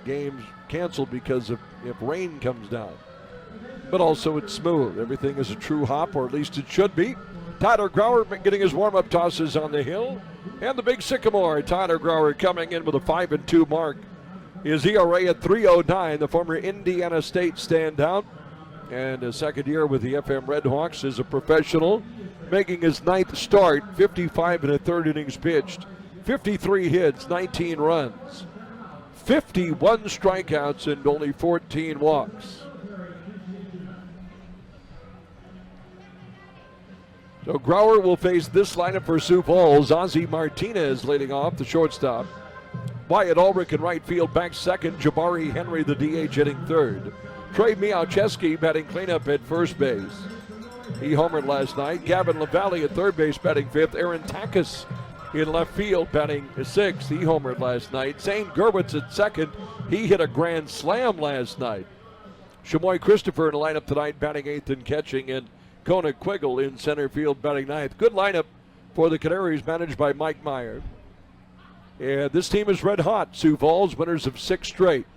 games canceled because of if rain comes down. But also it's smooth. Everything is a true hop, or at least it should be. Tyler Grauer getting his warm-up tosses on the hill. And the big Sycamore, Tyler Grauer coming in with a 5-2 mark. His ERA at 3.09, the former Indiana State standout. And his second year with the FM Redhawks as a professional, making his 9th start, 55 and a third innings pitched, 53 hits, 19 runs, 51 strikeouts, and only 14 walks. So Grauer will face this lineup for Sioux Falls. Ozzie Martinez leading off, the shortstop. Wyatt Ulrich in right field, back second. Jabari Henry, the DH, hitting third. Trey Miałczewski batting cleanup at first base. He homered last night. Gavin LaValle at third base batting fifth. Aaron Takis in left field batting sixth. He homered last night. Zane Gerwitz at second. He hit a grand slam last night. Shamoy Christopher in the lineup tonight batting eighth and catching. And Kona Quiggle in center field batting ninth. Good lineup for the Canaries, managed by Mike Meyer. And this team is red hot. Sioux Falls, winners of 6 straight.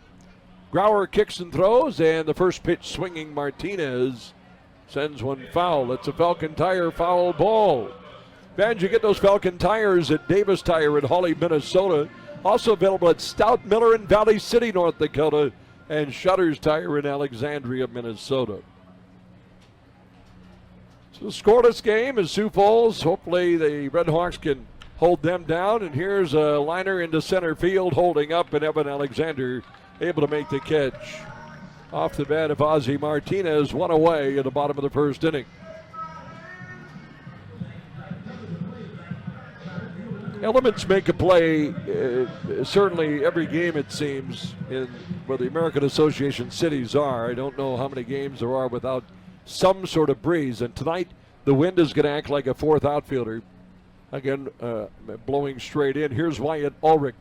Grauer kicks and throws, and the first pitch swinging Martinez sends one foul. It's a Falcon Tire foul ball. Fans, you get those Falcon Tires at Davis Tire in Hawley, Minnesota. Also available at Stout Miller in Valley City, North Dakota, and Shutters Tire in Alexandria, Minnesota. So scoreless game is Sioux Falls. Hopefully the Redhawks can hold them down. And here's a liner into center field, holding up, and Evan Alexander able to make the catch. Off the bat of Ozzie Martinez, one away at the bottom of the first inning. Elements make a play, certainly every game it seems, in where the American Association cities are. I don't know how many games there are without some sort of breeze. And tonight, the wind is going to act like a fourth outfielder. Again, blowing straight in. Here's Wyatt Ulrich.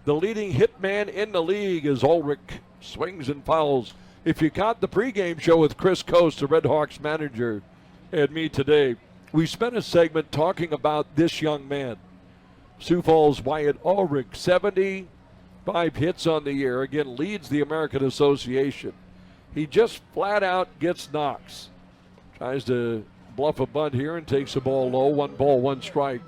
The leading hit man in the league is Ulrich. Swings and fouls. If you caught the pregame show with Chris Coast, the Red Hawks manager, and me today, we spent a segment talking about this young man. Sioux Falls Wyatt Ulrich, 75 hits on the year. Again, leads the American Association. He just flat out gets knocks. Tries to bluff a bunt here and takes the ball low. 1 ball, 1 strike.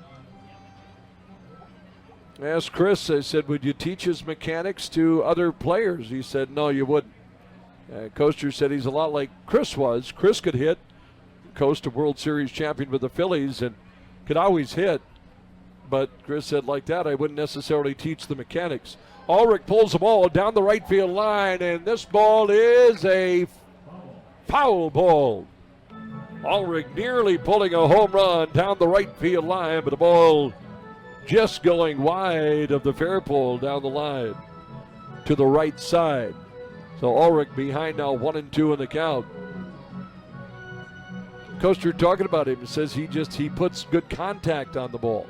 I asked Chris, I said, would you teach his mechanics to other players? He said, no, you wouldn't. Coaster said he's a lot like Chris was. Chris could hit. Coast, a World Series champion with the Phillies, and could always hit. But Chris said, like that, I wouldn't necessarily teach the mechanics. Ulrich pulls the ball down the right field line, and this ball is a foul ball. Ulrich nearly pulling a home run down the right field line, but the ball just going wide of the fair pole down the line to the right side. So Ulrich behind now 1-2 in the count. Coaster talking about him, says he puts good contact on the ball.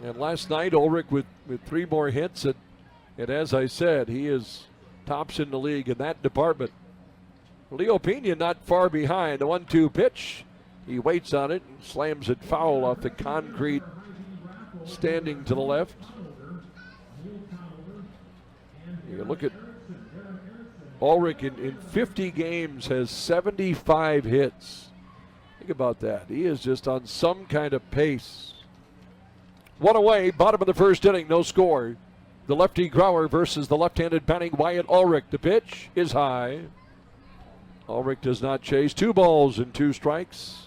And last night Ulrich with 3 more hits, and as I said, he is tops in the league in that department. Leo Pena not far behind. The 1-2 pitch. He waits on it and slams it foul off the concrete standing to the left. You look at Ulrich in 50 games has 75 hits. Think about that. He is just on some kind of pace. 1 away, bottom of the first inning, no score. The lefty Grauer versus the left-handed batting Wyatt Ulrich. The pitch is high. Ulrich does not chase. 2 balls and 2 strikes.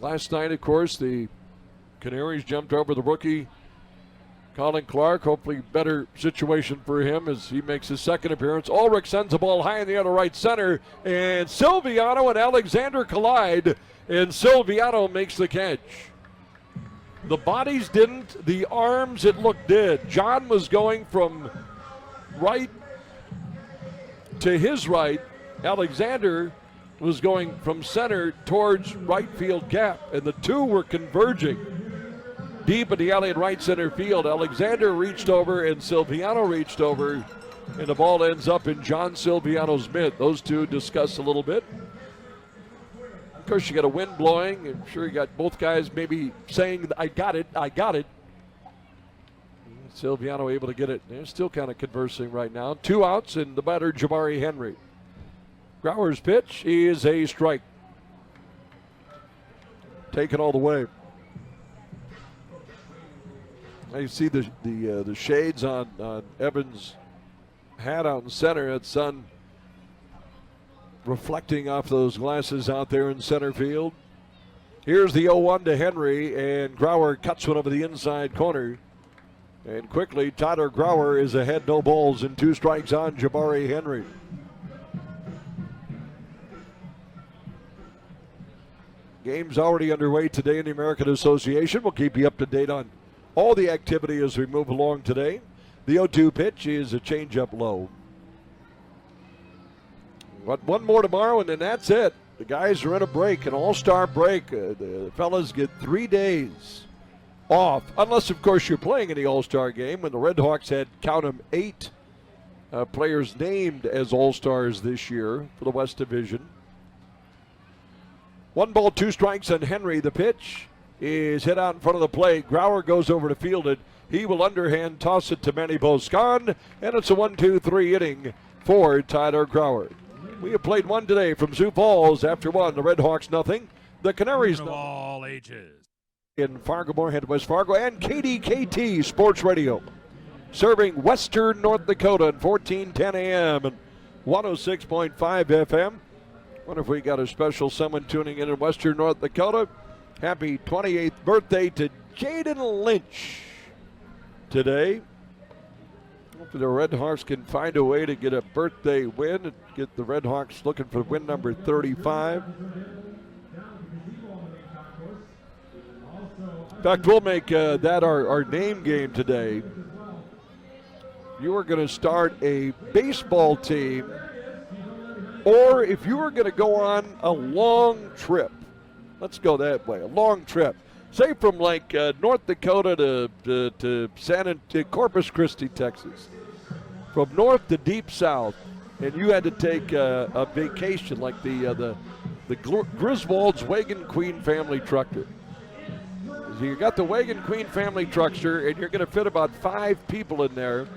Last night, of course, the Canaries jumped over the rookie Colin Clark. Hopefully better situation for him as he makes his second appearance. Ulrich sends the ball high in the other right center, and Silviano and Alexander collide, and Silviano makes the catch. The bodies didn't, the arms it looked did. John was going from right to his right. Alexander was going from center towards right field gap, and the two were converging deep in the alley in right center field. Alexander reached over and Silviano reached over, and the ball ends up in John Silviano's mitt. Those two discuss a little bit. Of course, you got a wind blowing. I'm sure you got both guys maybe saying, I got it, I got it. Silviano able to get it. They're still kind of conversing right now. 2 outs, and the batter, Jabari Henry. Grauer's pitch is a strike. Take it all the way. Now you see the shades on Evans' hat out in center. That sun reflecting off those glasses out there in center field. Here's the 0-1 to Henry, and Grauer cuts one over the inside corner. And quickly, Tyler Grauer is ahead, no balls, and 2 strikes on Jabari Henry. Game's already underway today in the American Association. We'll keep you up to date on all the activity as we move along today. The 0-2 pitch is a changeup low. But one more tomorrow, and then that's it. The guys are in a break, an all-star break. The fellas get 3 days off, unless, of course, you're playing in the all-star game. When the Red Hawks had, count them, 8 players named as all-stars this year for the West Division. 1 ball, 2 strikes on Henry. The pitch is hit out in front of the plate. Grauer goes over to field it. He will underhand toss it to Manny Boscan, and it's a 1-2-3 inning for Tyler Grauer. We have played one today from Sioux Falls. After 1, the Red Hawks nothing. The Canaries of all ages. In Fargo, Moorhead, West Fargo, and KDKT Sports Radio, serving western North Dakota at 1410 AM and 106.5 FM. Wonder if we got a special someone tuning in western North Dakota. Happy 28th birthday to Jaden Lynch today. Hopefully the Red Hawks can find a way to get a birthday win and get the Red Hawks looking for win number 35. In fact, we'll make that our name game today. You are going to start a baseball team, or if you are going to go on a long trip, let's go that way, a long trip. Say from like North Dakota to Corpus Christi, Texas. From north to deep south, and you had to take a vacation like the Griswold's Wagon Queen family trucker. So you got the Wagon Queen family truckster, and you're going to fit about 5 people in there.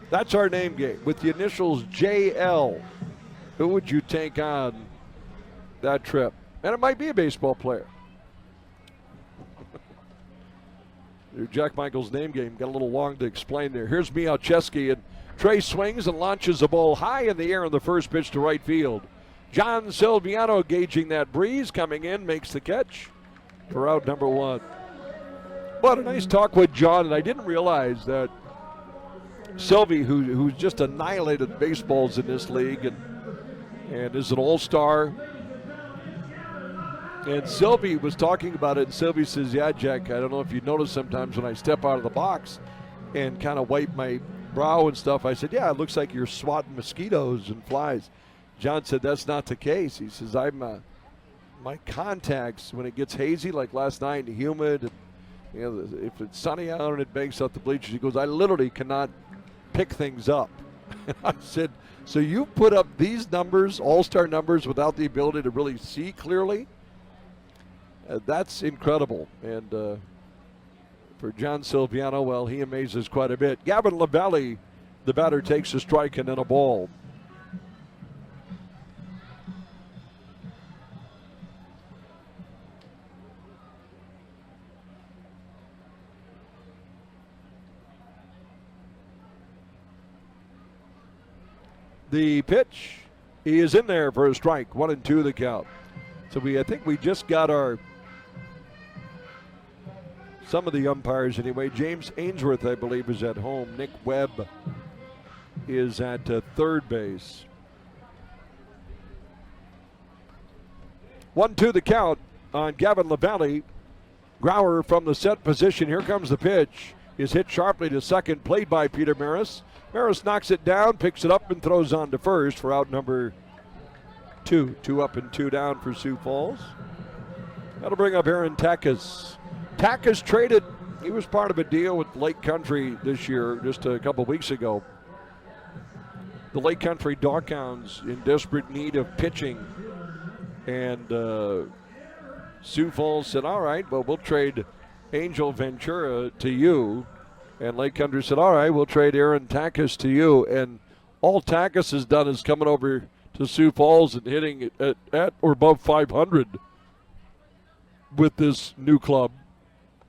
That's our name game with the initials JL. Who would you take on that trip? And it might be a baseball player. Jack Michael's name game got a little long to explain there. Here's Miałczewski, and Trey swings and launches the ball high in the air on the first pitch to right field. John Silviano gauging that breeze, coming in, makes the catch for out number 1. But a nice talk with John, and I didn't realize that Sylvie, who's just annihilated baseballs in this league and is an all-star. And Sylvie was talking about it, and Sylvie says, yeah, Jack, I don't know if you notice sometimes when I step out of the box and kind of wipe my brow and stuff, I said, yeah, it looks like you're swatting mosquitoes and flies. John said, that's not the case. He says, my contacts, when it gets hazy, like last night, and humid, and, you know, if it's sunny out and it banks out the bleachers, he goes, I literally cannot pick things up. And I said, so you put up these numbers, all-star numbers, without the ability to really see clearly? That's incredible. And for John Silviano, well, he amazes quite a bit. Gavin Lavallee, the batter, takes a strike and then a ball. The pitch is in there for a strike. 1-2 the count. So I think we just got some of the umpires anyway. James Ainsworth, I believe, is at home. Nick Webb is at third base. 1-2 the count on Gavin Lavallee. Grauer from the set position. Here comes the pitch. Is hit sharply to second, played by Peter Maris. Maris knocks it down, picks it up, and throws on to first for out number 2. 2 up and 2 down for Sioux Falls. That'll bring up Aaron Takas. Takas traded. He was part of a deal with Lake Country this year, just a couple weeks ago. The Lake Country Doghounds in desperate need of pitching. And Sioux Falls said, all right, well, we'll trade Angel Ventura to you. And Lake Country said, all right, we'll trade Aaron Takis to you. And all Takis has done is coming over to Sioux Falls and hitting it at or above 500 with this new club.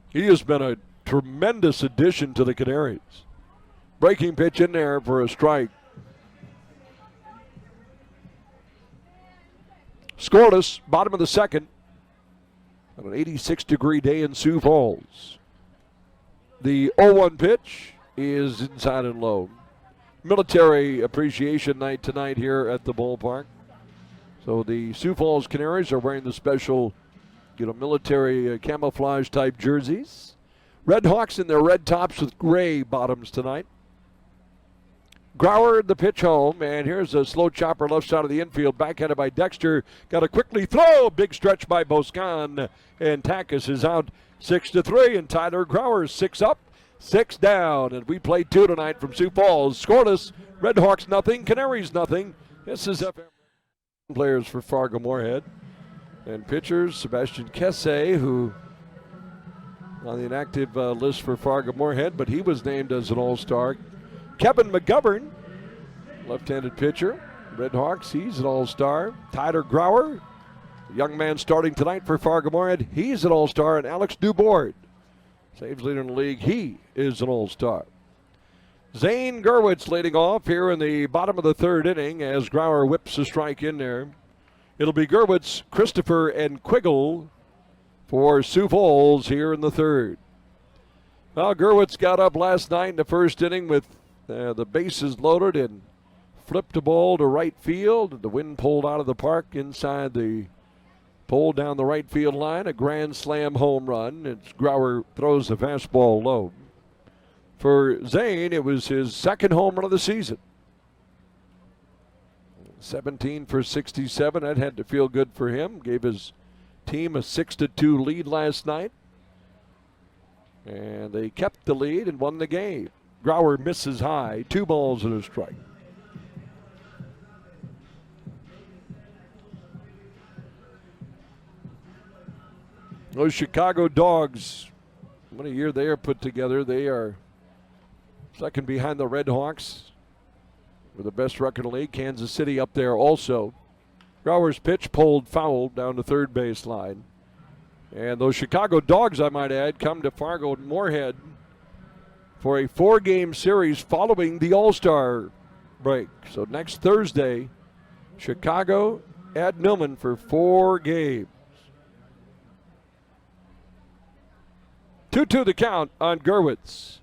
He has been a tremendous addition to the Canaries. Breaking pitch in there for a strike. Scoreless, bottom of the second. On an 86-degree day in Sioux Falls. The 0-1 pitch is inside and low. Military appreciation night tonight here at the ballpark. So the Sioux Falls Canaries are wearing the special, military camouflage type jerseys. Red Hawks in their red tops with gray bottoms tonight. Grauer the pitch home, and here's a slow chopper left side of the infield, backhanded by Dexter. Got to quickly throw, big stretch by Boscan, and Takis is out 6-3, and Tyler Grauer 6 up, 6 down, and we played 2 tonight from Sioux Falls. Scoreless, Red Hawks nothing, Canaries nothing. This is FM players for Fargo-Moorhead, and pitchers Sebastian Kesse, who on the inactive list for Fargo-Moorhead, but he was named as an All-Star. Kevin McGovern, left-handed pitcher. Red Hawks, he's an All-Star. Tyler Grauer, the young man starting tonight for Fargo-Moorhead, he's an All-Star. And Alex Dubord, saves leader in the league, he is an All-Star. Zane Gerwitz leading off here in the bottom of the third inning as Grauer whips a strike in there. It'll be Gerwitz, Christopher, and Quiggle for Sioux Falls here in the third. Well, Gerwitz got up last night in the first inning with the bases loaded and flipped a ball to right field. The wind pulled out of the park inside the pole down the right field line. A grand slam home run. It's Grauer throws the fastball low. For Zane, it was his second home run of the season. 17 for 67. That had to feel good for him. Gave his team a 6-2 lead last night. And they kept the lead and won the game. Grauer misses high, 2 balls and a strike. Those Chicago Dogs, what a year they are put together. They are second behind the Red Hawks with the best record in the league. Kansas City up there also. Grauer's pitch pulled foul down the third base line. And those Chicago Dogs, I might add, come to Fargo-Moorhead for a 4-game series following the All-Star break. So next Thursday, Chicago at Newman for 4 games. 2-2 the count on Gerwitz.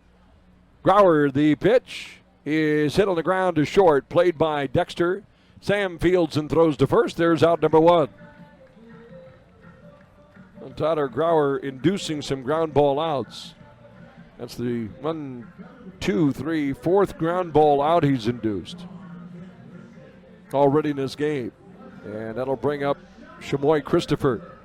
Grauer, the pitch, is hit on the ground to short, played by Dexter. Sam fields and throws to first. There's out number 1. And Tyler Grauer inducing some ground ball outs. That's the 4th ground ball out he's induced already in this game. And that'll bring up Chamoy Christopher.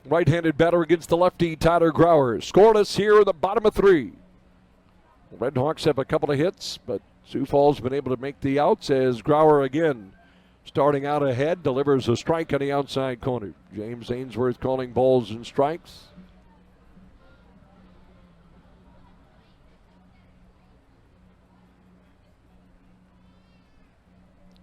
Right-handed batter against the lefty, Tyler Grauer. Scoreless here in the bottom of 3. The Red Hawks have a couple of hits, but Sioux Falls has been able to make the outs as Grauer again, starting out ahead, delivers a strike on the outside corner. James Ainsworth calling balls and strikes.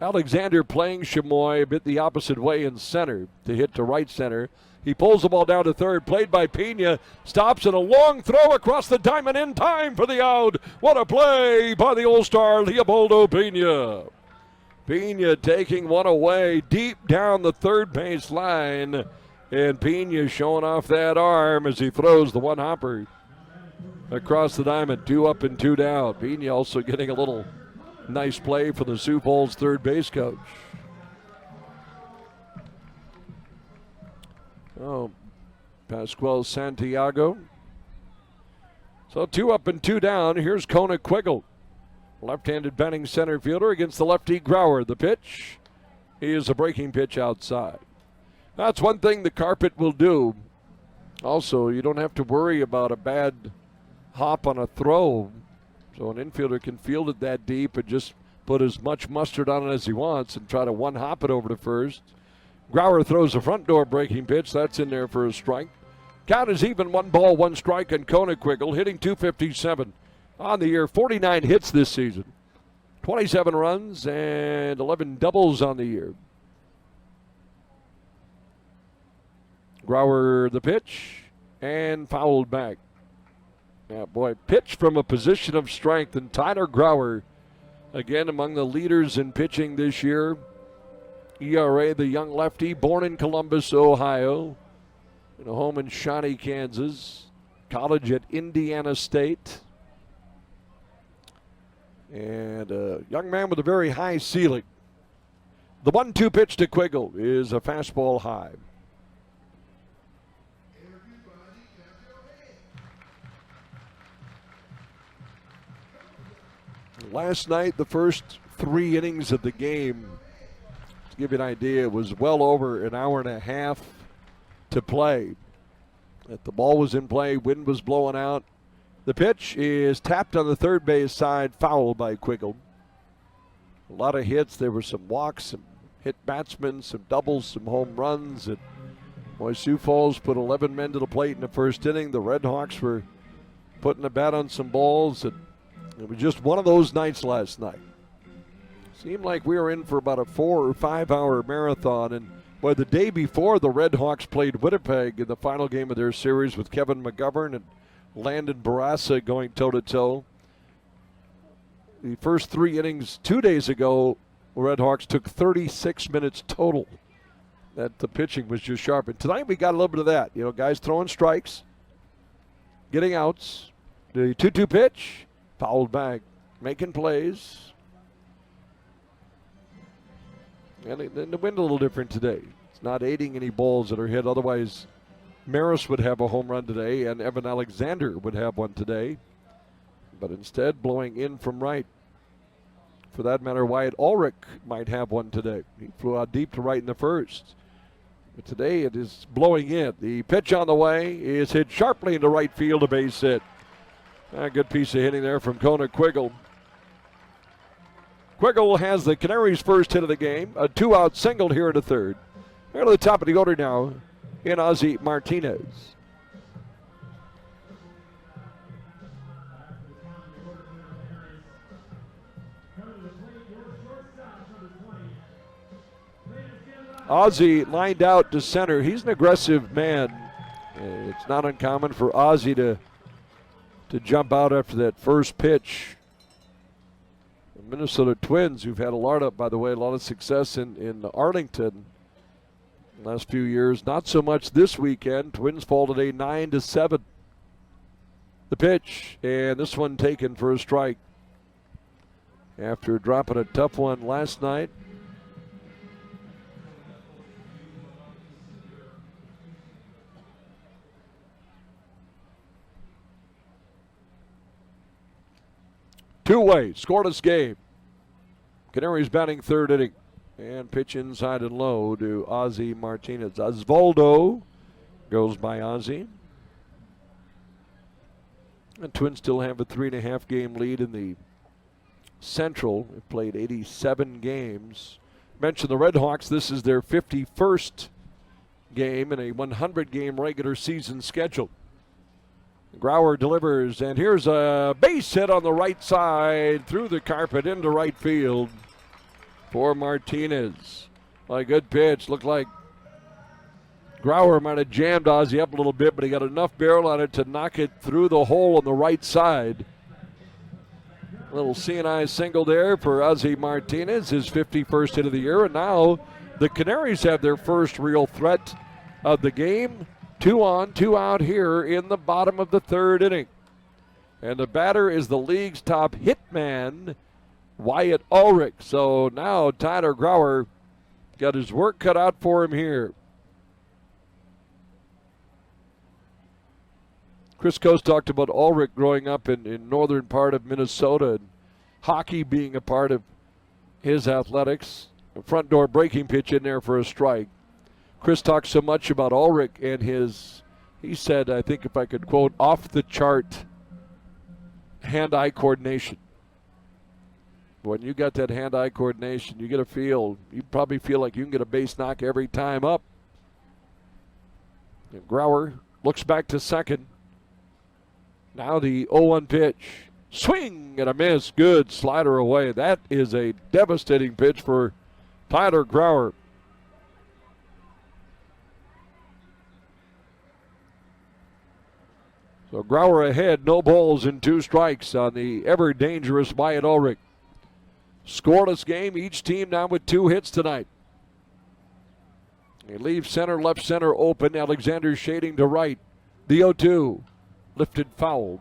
Alexander playing Chamoy a bit the opposite way in center to hit to right center. He pulls the ball down to third, played by Pena. Stops and a long throw across the diamond in time for the out. What a play by the All-Star Leopoldo Pena. Pena taking one away deep down the third base line. And Pena showing off that arm as he throws the one-hopper across the diamond. 2 up and 2 down. Pena also getting a little nice play for the Sioux Falls third base coach. Oh, Pascual Santiago. So 2 up and 2 down. Here's Kona Quiggle. Left-handed batting center fielder against the lefty Grauer. The pitch is a breaking pitch outside. That's one thing the carpet will do. Also, you don't have to worry about a bad hop on a throw. So an infielder can field it that deep and just put as much mustard on it as he wants and try to one-hop it over to first. Grauer throws a front door breaking pitch. That's in there for a strike. Count is even, 1 ball, 1 strike, and Koenig-Quiggle hitting .257 on the year. 49 hits this season. 27 runs and 11 doubles on the year. Grauer the pitch and fouled back. Yeah, boy, pitch from a position of strength. And Tyler Grauer, again among the leaders in pitching this year. ERA, the young lefty, born in Columbus, Ohio. In a home in Shawnee, Kansas. College at Indiana State. And a young man with a very high ceiling. The 1-2 pitch to Quiggle is a fastball high. Last night, the first 3 innings of the game, to give you an idea, it was well over an hour and a half to play. The ball was in play, wind was blowing out. The pitch is tapped on the third base side, fouled by Quiggle. A lot of hits. There were some walks, some hit batsmen, some doubles, some home runs. And boy, Sioux Falls put 11 men to the plate in the first inning. The Red Hawks were putting the bat on some balls. And it was just one of those nights last night. Seemed like we were in for about a 4 or 5 hour marathon. And boy, the day before, the Red Hawks played Winnipeg in the final game of their series with Kevin McGovern and Landon Barassa going toe-to-toe. The first 3 innings 2 days ago, the Red Hawks took 36 minutes total. That the pitching was just sharp. And tonight we got a little bit of that. You know, guys throwing strikes, getting outs. The 2-2 pitch, fouled back, making plays. And the wind a little different today. It's not aiding any balls that are hit. Otherwise, Maris would have a home run today, and Evan Alexander would have one today. But instead, blowing in from right. For that matter, Wyatt Ulrich might have one today. He flew out deep to right in the first. But today, it is blowing in. The pitch on the way is hit sharply into right field, a base hit. A good piece of hitting there from Koenig-Quiggle. Quiggle has the Canaries' first hit of the game. A 2-out single here in the third. Here to the top of the order now in Ozzie Martinez. Ozzie lined out to center. He's an aggressive man. It's not uncommon for Ozzie to jump out after that first pitch. The Minnesota Twins, who've had a lot of success in Arlington the last few years. Not so much this weekend. Twins fall today 9-7. The pitch, and this one taken for a strike. After dropping a tough one last night. Two-way, scoreless game. Canaries batting third inning. And pitch inside and low to Ozzie Martinez. Osvaldo goes by Ozzie. And Twins still have a 3.5 game lead in the Central. They've played 87 games. Mentioned the Red Hawks. This is their 51st game in a 100 game regular season schedule. Grauer delivers, and here's a base hit on the right side through the carpet into right field for Martinez. A good pitch. Looked like Grauer might have jammed Ozzie up a little bit, but he got enough barrel on it to knock it through the hole on the right side. A little CNI single there for Ozzie Martinez, his 51st hit of the year, and now the Canaries have their first real threat of the game. 2 on, 2 out here in the bottom of the third inning. And the batter is the league's top hitman, Wyatt Ulrich. So now Tyler Grauer got his work cut out for him here. Chris Coase talked about Ulrich growing up in northern part of Minnesota and hockey being a part of his athletics. A front door breaking pitch in there for a strike. Chris talked so much about Ulrich and he said, I think if I could quote, off the chart hand-eye coordination. When you got that hand-eye coordination, you probably feel like you can get a base knock every time up. And Grauer looks back to second. Now the 0-1 pitch. Swing and a miss. Good slider away. That is a devastating pitch for Tyler Grauer. So Grauer ahead, no balls and 2 strikes on the ever-dangerous Wyatt Ulrich. Scoreless game, each team now with 2 hits tonight. He leaves center, left center open. Alexander shading to right. The 0-2, lifted foul.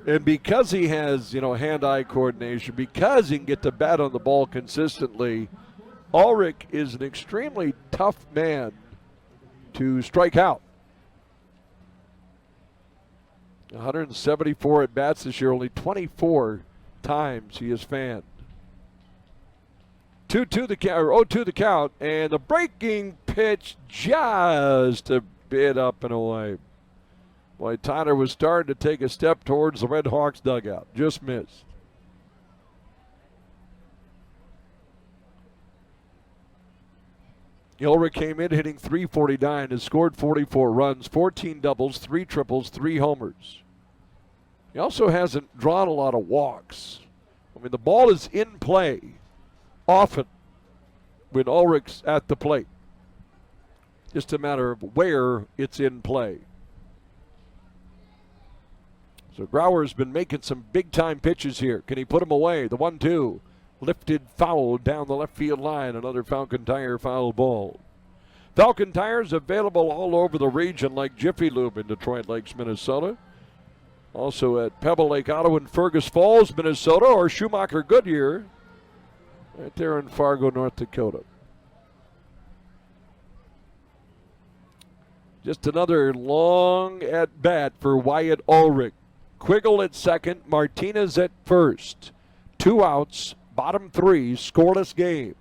And because he has, hand-eye coordination, because he can get the bat on the ball consistently, Ulrich is an extremely tough man to strike out. 174 at bats this year, only 24 times he has fanned. 2-2 the count, or 0-2 the count, and the breaking pitch just a bit up and away. Boy, Tyler was starting to take a step towards the Red Hawks dugout, just missed. Ulrich came in hitting .349, has scored 44 runs, 14 doubles, 3 triples, 3 homers. He also hasn't drawn a lot of walks. I mean, the ball is in play often when Ulrich's at the plate. Just a matter of where it's in play. So Grauer's been making some big-time pitches here. Can he put them away? The 1-2. Lifted foul down the left field line. Another Falcon Tire foul ball. Falcon Tires available all over the region like Jiffy Lube in Detroit Lakes, Minnesota. Also at Pebble Lake Auto in Fergus Falls, Minnesota, or Schumacher Goodyear right there in Fargo, North Dakota. Just another long at bat for Wyatt Ulrich. Quiggle at second, Martinez at first. 2 outs, bottom 3, scoreless game.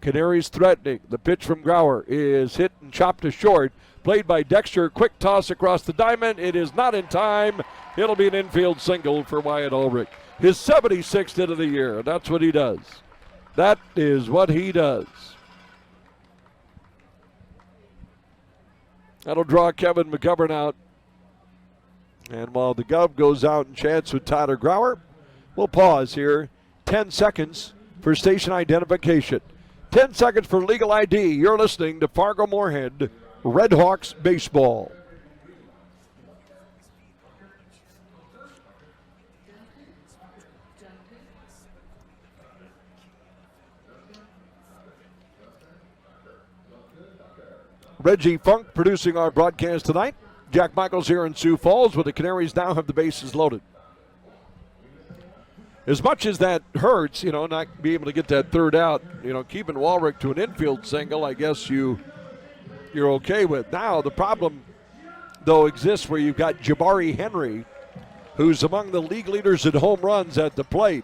Canaries threatening. The pitch from Grauer is hit and chopped to short. Played by Dexter. Quick toss across the diamond. It is not in time. It'll be an infield single for Wyatt Ulrich. His 76th hit of the year. That's what he does. That is what he does. That'll draw Kevin McGovern out. And while the Gov goes out and chats with Tyler Grauer, we'll pause here. 10 seconds for station identification. 10 seconds for legal ID. You're listening to Fargo Moorhead Red Hawks baseball. Reggie Funk producing our broadcast tonight. Jack Michaels here in Sioux Falls, where the Canaries now have the bases loaded. As much as that hurts, not being able to get that third out, keeping Ulrich to an infield single, I guess you're okay with. Now the problem, though, exists where you've got Jabari Henry, who's among the league leaders in home runs at the plate.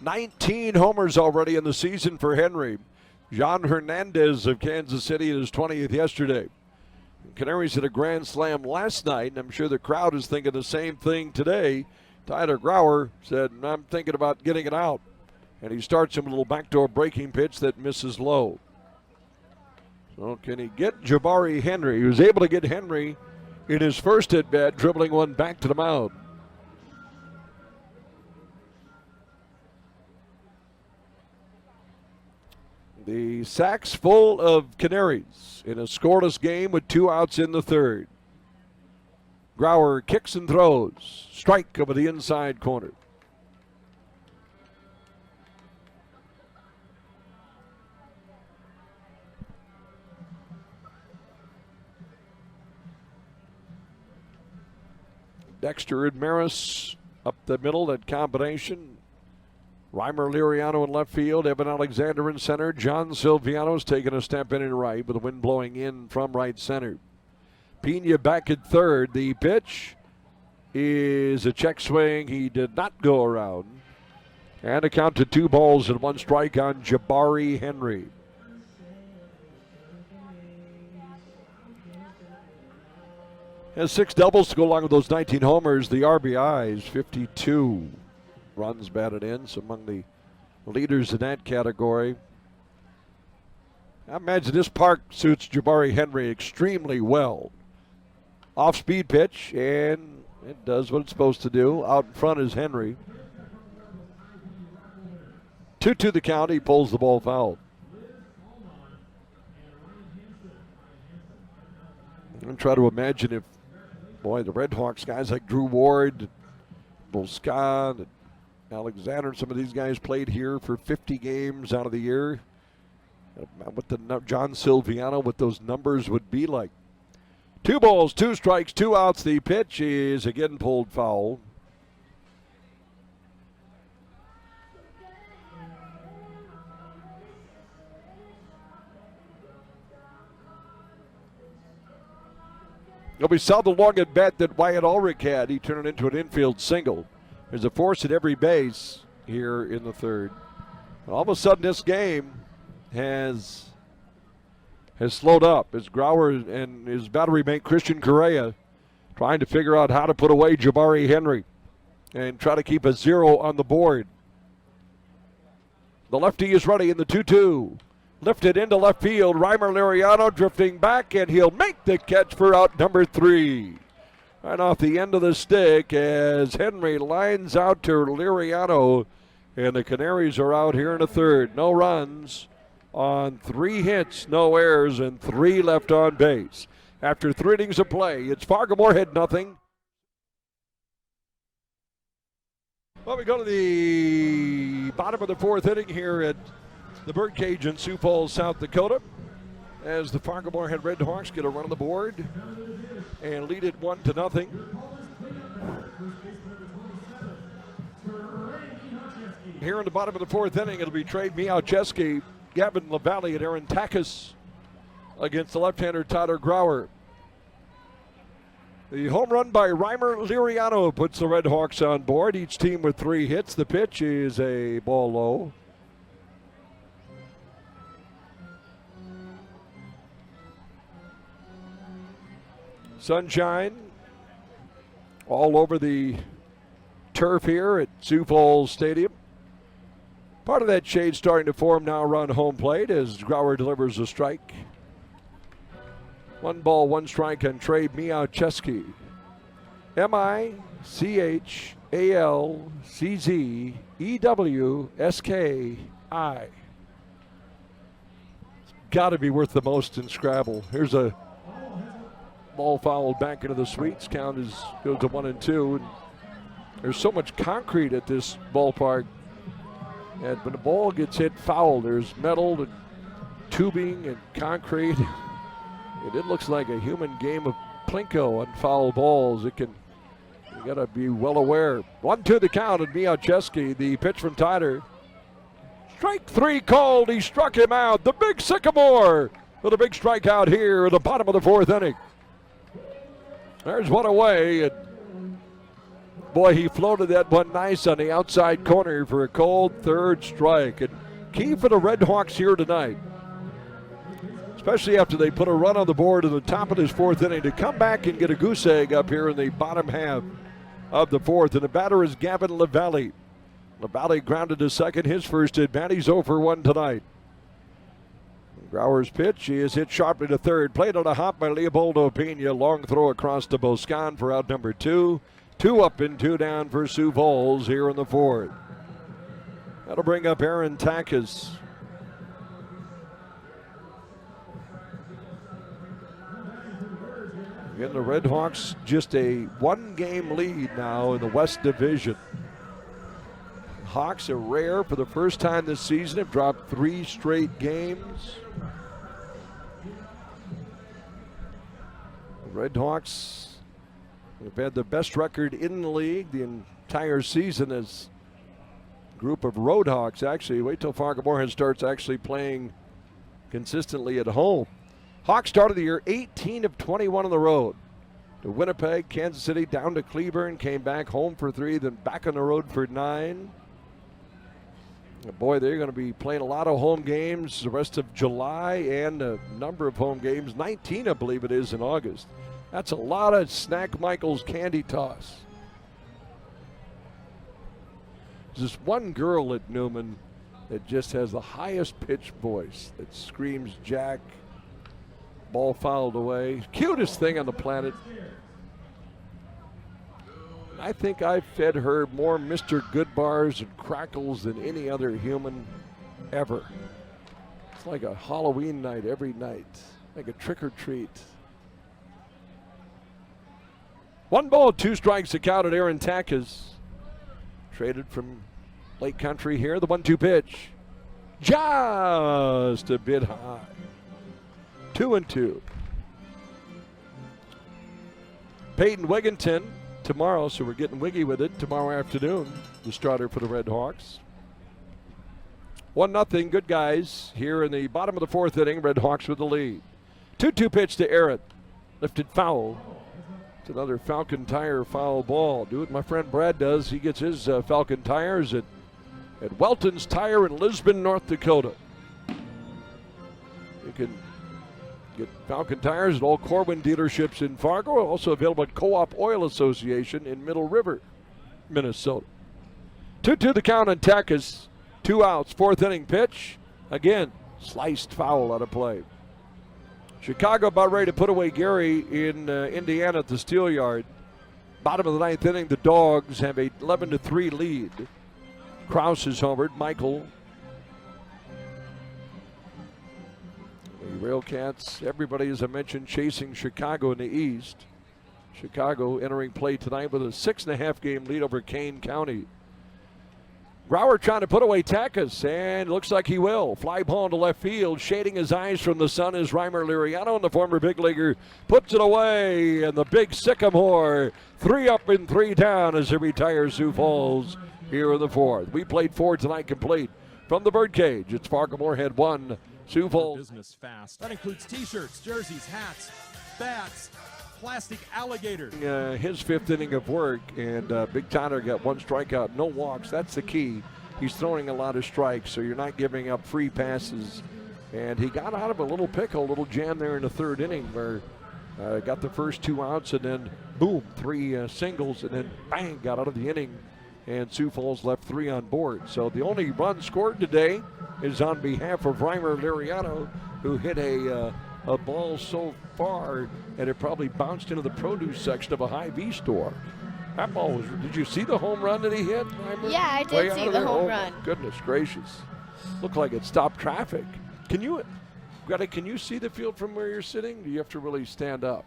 19 homers already in the season for Henry. John Hernandez of Kansas City in his 20th yesterday. Canaries hit a grand slam last night, and I'm sure the crowd is thinking the same thing today. Tyler Grauer said, I'm thinking about getting it out. And he starts him a little backdoor breaking pitch that misses low. So can he get Jabari Henry? He was able to get Henry in his first at-bat, dribbling one back to the mound. The sack's full of Canaries in a scoreless game with 2 outs in the third. Grauer kicks and throws. Strike over the inside corner. Dexter and Maris up the middle, that combination. Reimer Liriano in left field, Evan Alexander in center. John Silviano's taking a step in and right with the wind blowing in from right center. Pena back at third. The pitch is a check swing. He did not go around. And a count to 2 balls and 1 strike on Jabari Henry. Has 6 doubles to go along with those 19 homers. The RBIs, 52 runs batted in. So among the leaders in that category. I imagine this park suits Jabari Henry extremely well. Off-speed pitch, and it does what it's supposed to do. Out in front is Henry. 2-2 the count. He pulls the ball foul. I'm trying to imagine if, boy, the Red Hawks guys like Drew Ward, Bolscott, and Alexander, some of these guys played here for 50 games out of the year. What the John Silviano, what those numbers would be like. 2 balls, 2 strikes, 2 outs. The pitch is again pulled foul. It'll be south the long at bat that Wyatt Ulrich had. He turned it into an infield single. There's a force at every base here in the third. And all of a sudden, this game has slowed up as Grauer and his battery mate Christian Correa trying to figure out how to put away Jabari Henry and try to keep a 0 on the board. The lefty is ready in the 2-2. Lifted into left field. Reimer Liriano drifting back, and he'll make the catch for out number 3. Right off the end of the stick as Henry lines out to Liriano, and the Canaries are out here in the third. No runs on 3 hits, no errors, and 3 left on base. After 3 innings of play, it's Fargo-Moorhead nothing. Well, we go to the bottom of the 4th inning here at the Birdcage in Sioux Falls, South Dakota, as the Fargo-Moorhead Red Hawks get a run on the board and lead it 1-0. Here in the bottom of the 4th inning, it'll be Trey Miałczewski, Gavin LaValle, and Aaron Takis against the left-hander Tyler Grauer. The home run by Reimer Liriano puts the Red Hawks on board, each team with 3 hits. The pitch is a ball low. Sunshine all over the turf here at Sioux Falls Stadium. Part of that shade starting to form now around home plate as Grauer delivers a strike. 1 ball, 1 strike on Trey Miałczewski. Miałczewski. It's got to be worth the most in Scrabble. Here's a ball fouled back into the suites. Count goes to 1-2. And there's so much concrete at this ballpark. And when the ball gets hit foul, there's metal and tubing and concrete. And it looks like a human game of plinko on foul balls. You got to be well aware. 1-2 the count of Miałczewski. The pitch from Tyler. Strike 3 called. He struck him out. The big Sycamore with a big strikeout here at the bottom of the 4th inning. There's one away, and boy, he floated that one nice on the outside corner for a cold 3rd strike. And key for the Red Hawks here tonight, especially after they put a run on the board in the top of this 4th inning, to come back and get a goose egg up here in the bottom half of the 4th. And the batter is Gavin LaValle. LaValle grounded to second, his first at bat. He's 0 for 1 tonight. Grauer's pitch, he is hit sharply to third. Played on a hop by Leopoldo Pena. Long throw across to Boscan for out number 2. 2 up and 2 down for Sioux Falls here in the 4th. That'll bring up Aaron Takis. Again, the Red Hawks just a 1-game lead now in the West Division. Hawks are rare for the first time this season, have dropped 3 straight games. The Red Hawks have had the best record in the league the entire season as a group of Road Hawks. Actually, wait till Fargo-Moorhead starts actually playing consistently at home. Hawks started the year 18 of 21 on the road. To Winnipeg, Kansas City, down to Cleburne, came back home for 3, then back on the road for 9. Boy, they're going to be playing a lot of home games the rest of July and a number of home games. 19, I believe it is, in August. That's a lot of Snack Michael's candy toss. There's this one girl at Newman that just has the highest pitched voice that screams Jack. Ball fouled away. Cutest thing on the planet. I think I've fed her more Mr. Goodbars and crackles than any other human ever. It's like a Halloween night every night, like a trick or treat. 1 ball, 2 strikes to count at Aaron Takas. Traded from Lake Country here. The 1-2 pitch. Just a bit high. 2-2. Peyton Wigginton tomorrow, so we're getting wiggy with it tomorrow afternoon. The starter for the Red Hawks. 1-0, good guys here in the bottom of the 4th inning. Red Hawks with the lead. 2-2 pitch to Aaron. Lifted foul. It's another Falcon Tire foul ball. Do what my friend Brad does. He gets his Falcon Tires at Welton's Tire in Lisbon, North Dakota. You can get Falcon Tires at all Corwin dealerships in Fargo. Also available at Co-op Oil Association in Middle River, Minnesota. 2-2 the count on Takas. 2 outs, 4th inning pitch. Again, sliced foul out of play. Chicago about ready to put away Gary in Indiana at the Steel Yard. Bottom of the 9th inning, the Dogs have a 11-3 lead. Krause is homered. Michael. The Railcats, everybody, as I mentioned, chasing Chicago in the East. Chicago entering play tonight with a 6.5 game lead over Kane County. Grauer trying to put away Takas, and looks like he will. Fly ball into left field, shading his eyes from the sun is Reimer Liriano, and the former big leaguer puts it away, and the big Sycamore 3 up and 3 down as he retires Sioux Falls here in the 4th. We played 4 tonight complete from the Birdcage. It's Fargo Moorhead 1, Sioux Falls. Business fast. That includes t-shirts, jerseys, hats, bats, plastic alligators. His 5th inning of work, and Big Tyler got 1 strikeout, no walks. That's the key. He's throwing a lot of strikes, so you're not giving up free passes. And he got out of a little pickle, a little jam there in the 3rd inning where got the first 2 outs, and then boom, 3 singles, and then bang, got out of the inning. And Sioux Falls left 3 on board. So the only run scored today is on behalf of Reimer Liriano, who hit a ball so far, and it probably bounced into the produce section of a Hy-Vee store. That ball was, did you see the home run that he hit? Reimer? Yeah, I did see the home run. Goodness gracious. Looked like it stopped traffic. Can you see the field from where you're sitting? Do you have to really stand up?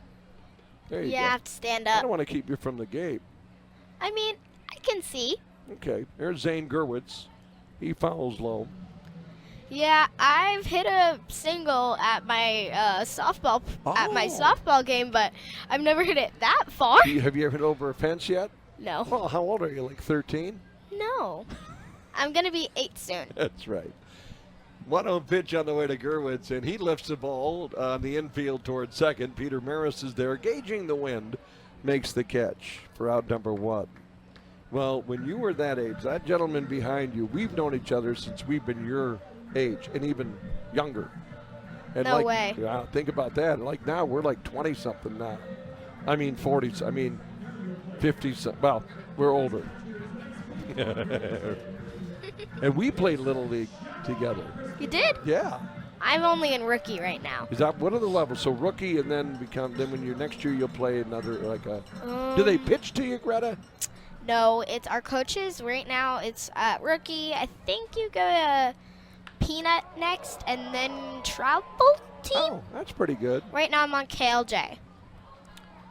There you go. Yeah, I have to stand I up. don't want to keep you from the gate. I mean, I can see. Okay, there's Zane Gerwitz. He fouls low. Yeah, I've hit a single at my softball game, but I've never hit it that far. Have you ever hit over a fence yet? No. Well, how old are you, like 13? No. I'm going to be 8 soon. That's right. 1-0 pitch on the way to Gerwitz, and he lifts the ball on the infield toward second. Peter Maris is there, gauging the wind, makes the catch for out number 1. Well, when you were that age, that gentleman behind you, we've known each other since we've been your age and even younger. And no way. Yeah, think about that. Like now, we're like 20-something now. I mean 40s. I mean 50-something. Well, we're older. And we played Little League together. You did? Yeah. I'm only in rookie right now. Is that what are the levels? So rookie, and then when you're next year, you'll play another like a. Do they pitch to you, Greta? No, it's our coaches right now. It's rookie. I think you go to Peanut next, and then travel team. Oh, that's pretty good. Right now I'm on KLJ.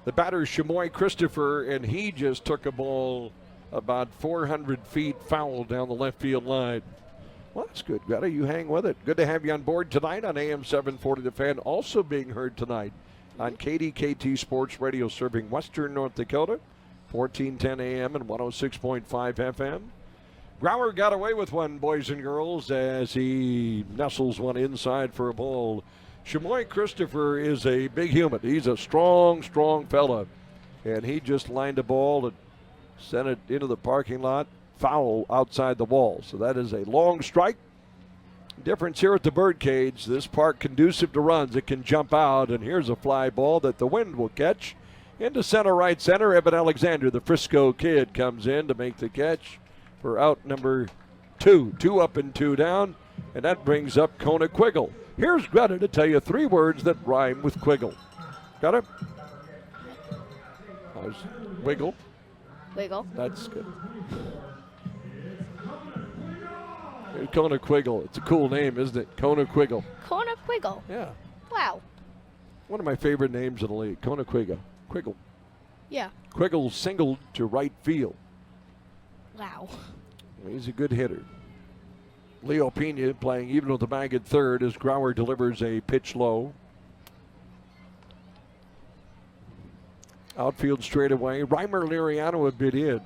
The batter is Shamoy Christopher, and he just took a ball about 400 feet foul down the left field line. Well, that's good, Greta. You hang with it. Good to have you on board tonight on AM 740 The Fan. Also being heard tonight on KDKT Sports Radio, serving Western North Dakota, 1410 AM and 106.5 FM. Grauer got away with one, boys and girls, as he nestles one inside for a ball. Shamoy Christopher is a big human. He's a strong, strong fella. And he just lined a ball and sent it into the parking lot, foul outside the wall. So that is a long strike. Difference here at the Birdcage. This park conducive to runs. It can jump out, and here's a fly ball that the wind will catch. Into center, right center, Evan Alexander, the Frisco kid, comes in to make the catch for out number 2. 2 up and 2 down, and that brings up Kona Quiggle. Here's Greta to tell you 3 words that rhyme with Quiggle. Got it? Wiggle. Wiggle. That's good. Kona Quiggle. It's a cool name, isn't it? Kona Quiggle. Kona Quiggle. Yeah. Wow. One of my favorite names in the league. Kona Quiggle. Quiggle. Yeah. Quiggle singled to right field. Wow. He's a good hitter. Leo Pena playing even with the bag at third as Grauer delivers a pitch low. Outfield straight away. Reimer Liriano a bit in.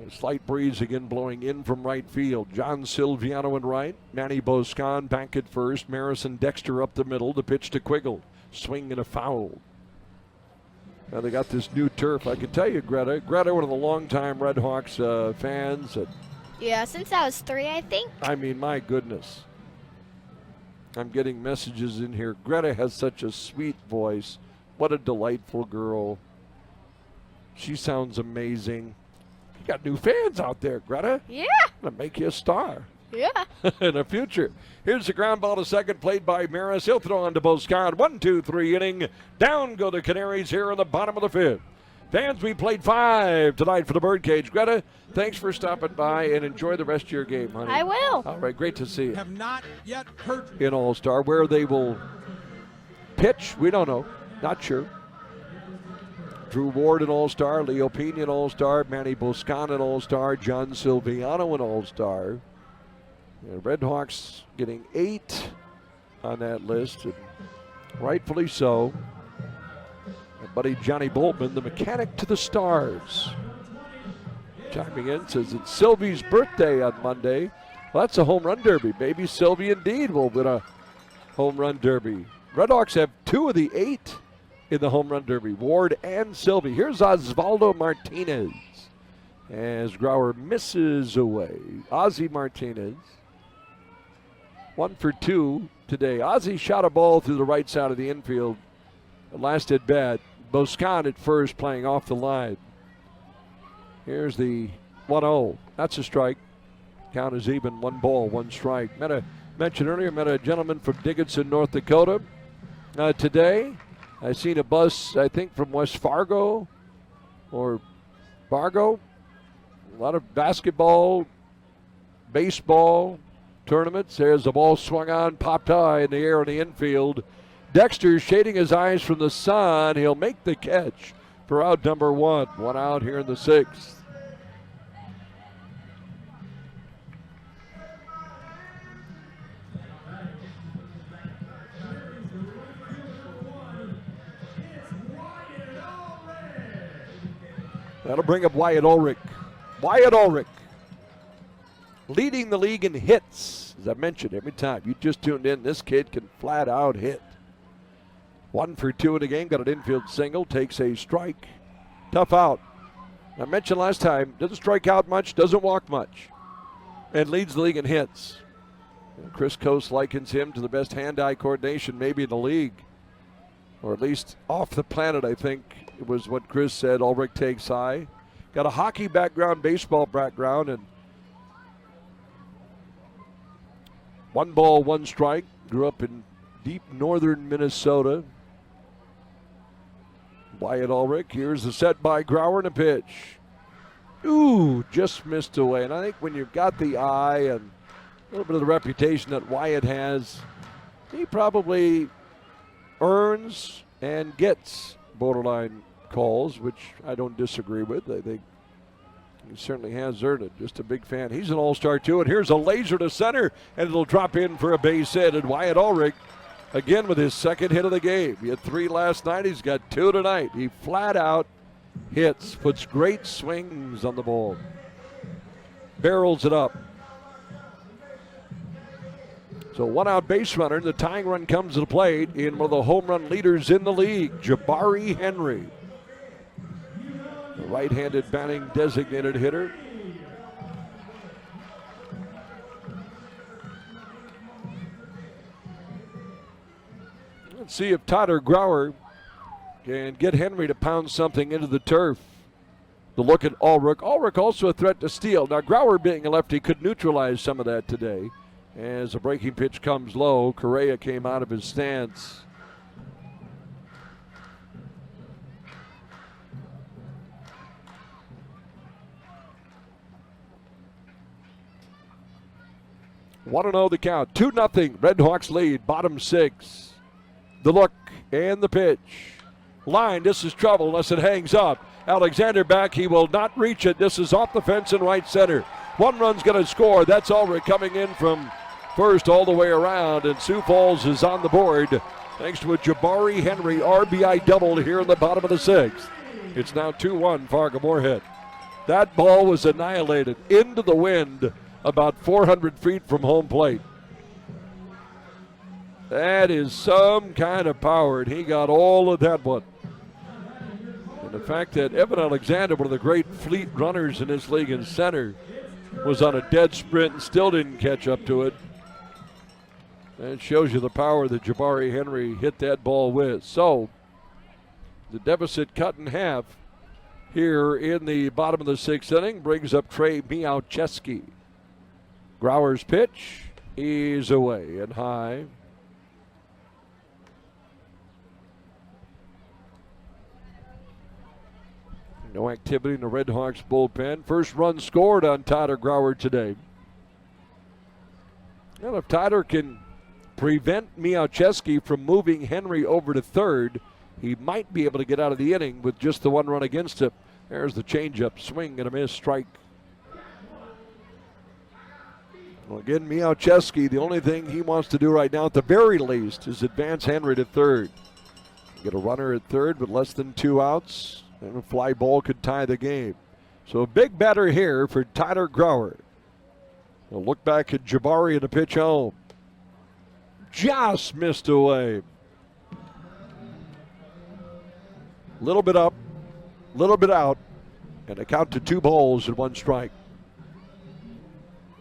A slight breeze again blowing in from right field. John Silviano in right. Manny Boscan back at first. Marison Dexter up the middle. The pitch to Quiggle. Swing and a foul. Now they got this new turf. I can tell you, Greta, one of the longtime Red Hawks fans. Yeah, since I was 3, I think. I mean, my goodness. I'm getting messages in here. Greta has such a sweet voice. What a delightful girl. She sounds amazing. You got new fans out there, Greta. Yeah. Gonna make you a star. Yeah. In the future. Here's the ground ball to second, played by Maris. He'll throw on to Boscan. 1-2-3 inning. Down go the Canaries here in the bottom of the 5th. Fans, we played 5 tonight for the Birdcage. Greta, thanks for stopping by and enjoy the rest of your game, honey. I will. All right, great to see you. Have not yet heard. In All-Star, where they will pitch, we don't know. Not sure. Drew Ward an All-Star, Leo Pena an All-Star, Manny Boscan an All-Star, John Silviano an All-Star. The Red Hawks getting 8 on that list, and rightfully so. My buddy Johnny Boltman, the mechanic to the stars, chiming in, says it's Sylvie's birthday on Monday. Well, that's a home run derby. Maybe Sylvie indeed will win a home run derby. Red Hawks have 2 of the 8 in the home run derby, Ward and Sylvie. Here's Osvaldo Martinez as Grauer misses away. Ozzie Martinez. 1 for 2 today. Ozzie shot a ball through the right side of the infield. Last at bat. Boscan at first playing off the line. Here's the 1-0. That's a strike. Count is even. 1 ball, 1 strike. Mentioned earlier, met a gentleman from Dickinson, North Dakota. Today, I seen a bus, I think from West Fargo or Fargo. A lot of basketball, baseball tournaments. There's the ball swung on, popped high in the air in the infield. Dexter shading his eyes from the sun. He'll make the catch for out number 1. 1 out here in the 6th. That'll bring up Wyatt Ulrich. Wyatt Ulrich leading the league in hits. As I mentioned every time you just tuned in, this kid can flat out hit. 1 for 2 in the game, got an infield single, takes a strike. Tough out. I mentioned last time, doesn't strike out much, doesn't walk much, and leads the league in hits. And Chris Coase likens him to the best hand-eye coordination maybe in the league, or at least off the planet, I think it was what Chris said. Ulrich takes high. Got a hockey background, baseball background, and 1 ball, 1 strike. Grew up in deep northern Minnesota. Wyatt Ulrich. Here's the set by Grauer and a pitch. Ooh, just missed away. And I think when you've got the eye and a little bit of the reputation that Wyatt has, he probably earns and gets borderline calls, which I don't disagree with. I think he certainly has earned it. Just a big fan. He's an all-star too. And here's a laser to center, and it'll drop in for a base hit. And Wyatt Ulrich, again with his 2nd hit of the game. He had 3 last night. He's got 2 tonight. He flat out hits, puts great swings on the ball. Barrels it up. So 1 out base runner. The tying run comes to the plate in one of the home run leaders in the league, Jabari Henry. The right-handed batting designated hitter. Let's see if Tyler Grauer and get Henry to pound something into the turf. The look at Ulrich. Ulrich also a threat to steal. Now, Grauer being a lefty could neutralize some of that today. As a breaking pitch comes low, Correa came out of his stance. Want to know the count. 2-0. Red Hawks lead. Bottom 6. The look and the pitch. Line. This is trouble unless it hangs up. Alexander back. He will not reach it. This is off the fence in right center. One run's going to score. That's Ulrich coming in from first all the way around. And Sioux Falls is on the board thanks to a Jabari Henry RBI double here in the bottom of the 6th. It's now 2-1 Fargo-Moorhead. That ball was annihilated into the wind about 400 feet from home plate. That is some kind of power, and he got all of that one. And the fact that Evan Alexander, one of the great fleet runners in this league in center, was on a dead sprint and still didn't catch up to it. That shows you the power that Jabari Henry hit that ball with. So, the deficit cut in half here in the bottom of the 6th inning brings up Trey Miałczewski. Grauer's pitch is away and high. No activity in the Red Hawks bullpen. First run scored on Tyler Grauer today. Well, if Tyler can prevent Miałczewski from moving Henry over to third, he might be able to get out of the inning with just the one run against him. There's the changeup, swing and a miss, strike. Well, again, Miałczewski, the only thing he wants to do right now, at the very least, is advance Henry to third. Get a runner at third with less than 2 outs, and a fly ball could tie the game. So a big batter here for Tyler Grauer. We'll look back at Jabari and the pitch home. Just missed away. Little bit up, little bit out, and a count to 2 balls and 1 strike.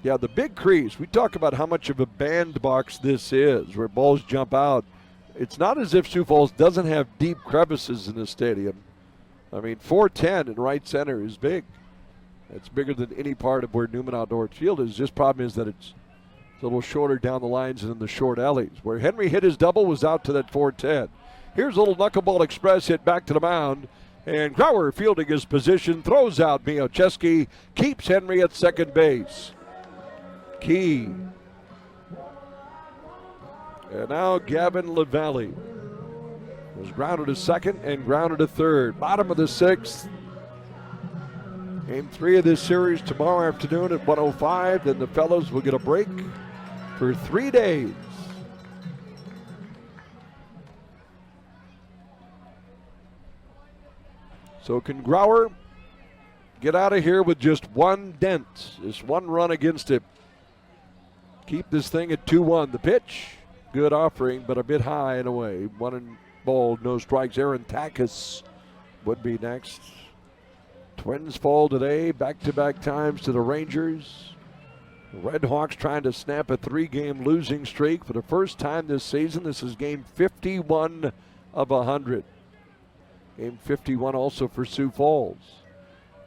Yeah, the big crease, we talk about how much of a bandbox this is, where balls jump out. It's not as if Sioux Falls doesn't have deep crevices in the stadium. I mean, 410 in right center is big. It's bigger than any part of where Newman Outdoor Field is. Just problem is that it's a little shorter down the lines and in the short alleys. Where Henry hit his double was out to that 410. Here's a little knuckleball express hit back to the mound. And Grauer fielding his position, throws out Miałczewski, keeps Henry at second base. Key. And now Gavin LaValle was grounded to second and grounded to third. Bottom of the 6th. Game 3 of this series tomorrow afternoon at 1:05. Then the fellows will get a break for 3 days. So can Grauer get out of here with just 1 dent, just 1 run against him? Keep this thing at 2-1. The pitch, good offering, but a bit high and away. 1-ball, no strikes. Aaron Takis would be next. Twins fall today, back-to-back times to the Rangers. The Red Hawks trying to snap a 3-game losing streak for the first time this season. This is game 51 of 100. Game 51 also for Sioux Falls.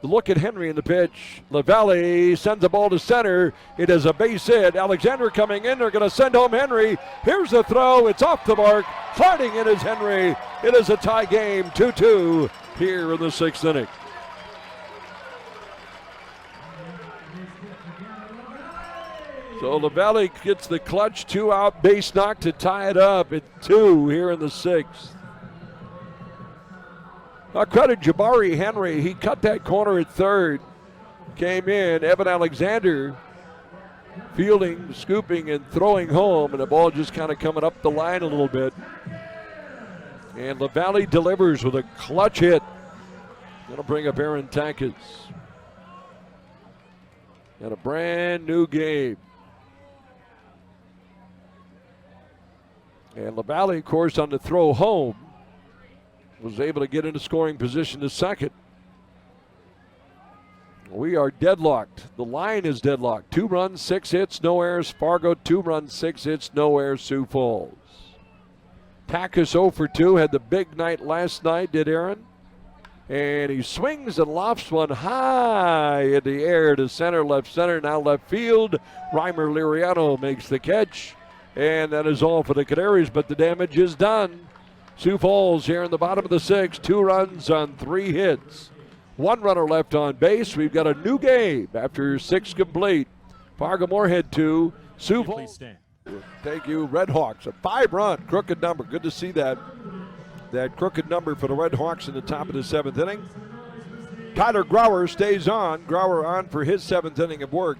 The look at Henry in the pitch. LaValle sends the ball to center. It is a base hit. Alexander coming in. They're going to send home Henry. Here's the throw. It's off the mark. Sliding in is Henry. It is a tie game, 2-2 here in the 6th inning. So LaValle gets the clutch 2-out base knock to tie it up at 2 here in the 6th. I credit Jabari Henry. He cut that corner at third. Came in. Evan Alexander fielding, scooping, and throwing home. And the ball just kind of coming up the line a little bit. And LaValle delivers with a clutch hit. That'll bring up Aaron Takis. And a brand new game. And LaValle, of course, on the throw home, was able to get into scoring position to second. We are deadlocked. The line is deadlocked. 2 runs, 6 hits, no errors. Fargo, 2 runs, 6 hits, no errors. Sioux Falls. Takacs 0 for 2, had the big night last night, did Aaron. And he swings and lofts one high in the air to center, now left field. Reimer Liriano makes the catch. And that is all for the Canaries, but the damage is done. Sioux Falls here in the bottom of the 6th, 2 runs on 3 hits. 1 runner left on base. We've got a new game after 6 complete. Fargo-Moorhead 2, Sioux Please Falls. stand. Thank you, Red Hawks. A 5-run crooked number. Good to see that. That crooked number for the Red Hawks in the top of the 7th inning. Tyler Grauer stays on. Grauer on for his 7th inning of work.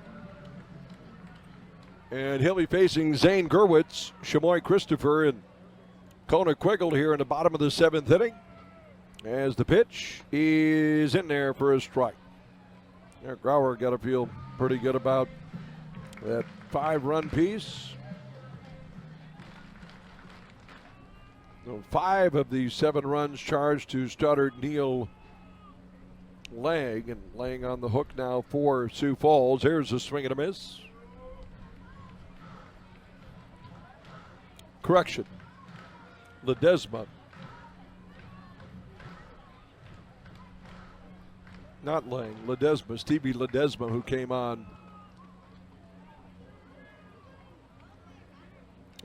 And he'll be facing Zane Gerwitz, Shamoy Christopher, and Kona Quiggle here in the bottom of the 7th inning. As the pitch is in there for a strike. Yeah, Grauer got to feel pretty good about that 5-run piece. So 5 of the 7 runs charged to starter Neil Lang, and Lang on the hook now for Sioux Falls. Here's a swing and a miss. Correction. Ledesma. Not Lang, Ledesma, Stevie Ledesma, who came on.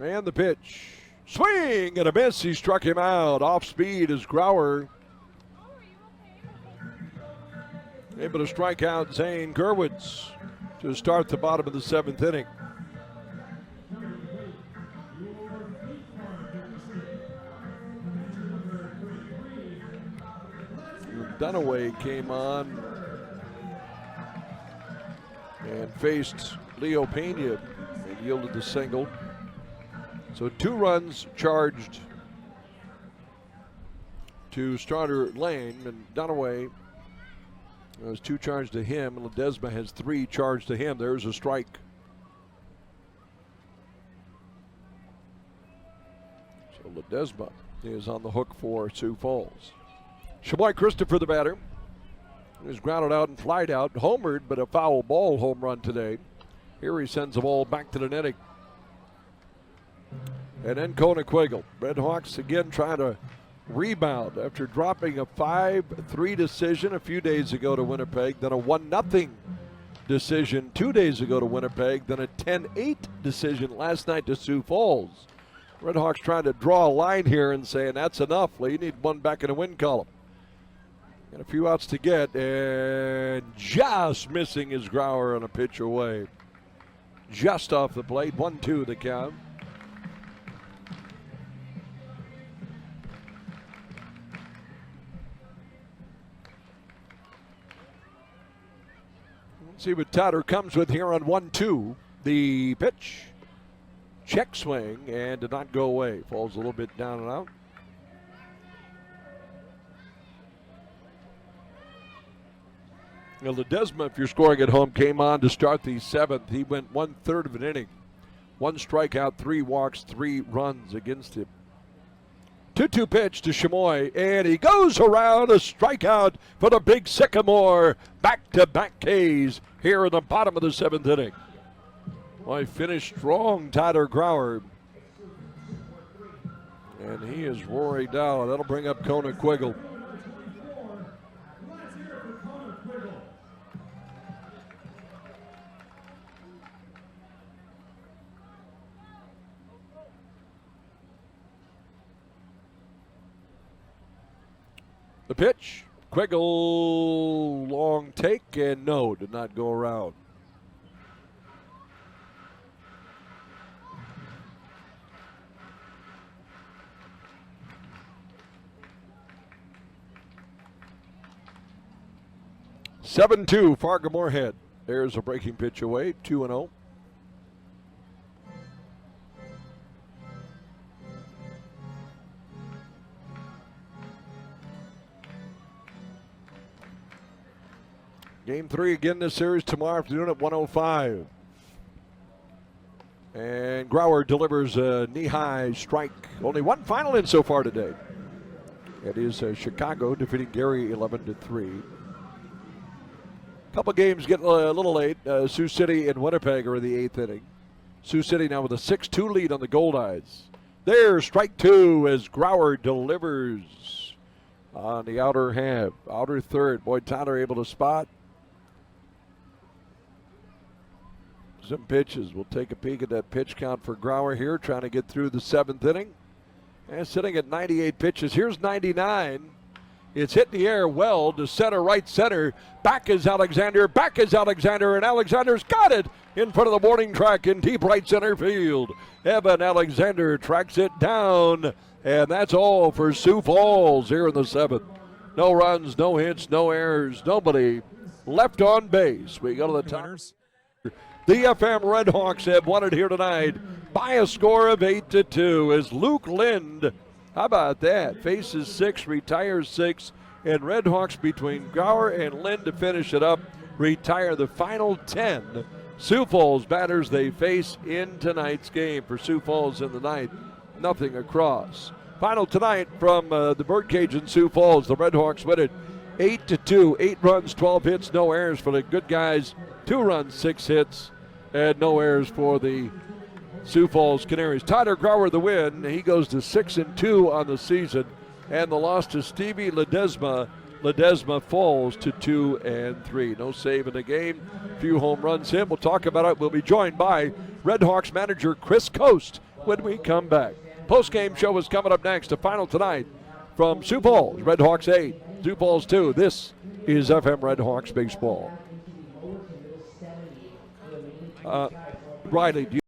And the pitch. Swing and a miss. He struck him out. Off speed is Grauer. Able to strike out Zane Gerwitz to start the bottom of the 7th inning. Dunaway came on and faced Leo Pena and yielded the single. So 2 runs charged to starter Lane, and Dunaway has 2 charged to him, and Ledesma has 3 charged to him. There's a strike. So Ledesma is on the hook for Sioux Falls. Shamoy Christopher, the batter, is grounded out and flied out, homered, but a foul ball home run today. Here he sends the ball back to the netting. And then Kona Quiggle. Red Hawks again trying to rebound after dropping a 5-3 decision a few days ago to Winnipeg, then a 1-0 decision 2 days ago to Winnipeg, then a 10-8 decision last night to Sioux Falls. Red Hawks trying to draw a line here and saying that's enough. You need 1 back in the win column. Got a few outs to get, and just missing is Grauer on a pitch away. Just off the plate, 1-2 the count. Let's see what Tyler comes with here on 1-2. The pitch, check swing, and did not go away. Falls a little bit down and out. Now, Ledesma, if you're scoring at home, came on to start the 7th. He went 1/3 of an inning. 1 strikeout, 3 walks, 3 runs against him. 2-2 pitch to Shamoy, and he goes around, a strikeout for the big Sycamore. Back-to-back Ks here in the bottom of the 7th inning. Well, he finished strong, Tyler Grauer. And he is roaring down. That'll bring up Kona Quiggle. The pitch, Quiggle, long take, and no, did not go around. (7-2) Fargo-Moorhead. There's a breaking pitch away, 2-0. Game 3 again this series tomorrow afternoon at 1:05. And Grauer delivers a knee-high strike. Only 1 final in so far today. It is Chicago defeating Gary 11-3. Couple games getting a little late. Sioux City and Winnipeg are in the 8th inning. Sioux City now with a 6-2 lead on the Gold Eyes. There's strike two as Grauer delivers on the outer half, outer third. Boy, Tyler able to spot some pitches. We'll take a peek at that pitch count for Grauer here, trying to get through the seventh inning. And sitting at 98 pitches. Here's 99. It's hit in the air well to center, right center. Back is Alexander, and Alexander's got it in front of the warning track in deep right center field. Evan Alexander tracks it down, and that's all for Sioux Falls here in the seventh. No runs, no hits, no errors, nobody left on base. We go to the top. The FM Redhawks have won it here tonight by a score of 8-2 as Luke Lind, how about that, faces 6, retires 6, and Redhawks between Grauer and Lind to finish it up retire the final 10 Sioux Falls batters they face in tonight's game. For Sioux Falls in the ninth, nothing across. Final tonight from the Birdcage in Sioux Falls. The Redhawks win it 8-2, 8 runs, 12 hits, no errors for the good guys, 2 runs, 6 hits, and no errors for the Sioux Falls Canaries. Tyler Grauer the win. He goes to 6-2 on the season. And the loss to Stevie Ledesma. Ledesma falls to 2-3. No save in the game. Few home runs hit. We'll talk about it. We'll be joined by Redhawks manager Chris Coast when we come back. Post-game show is coming up next. The final tonight from Sioux Falls. Redhawks 8, Sioux Falls 2. This is FM Redhawks Baseball. Riley, do you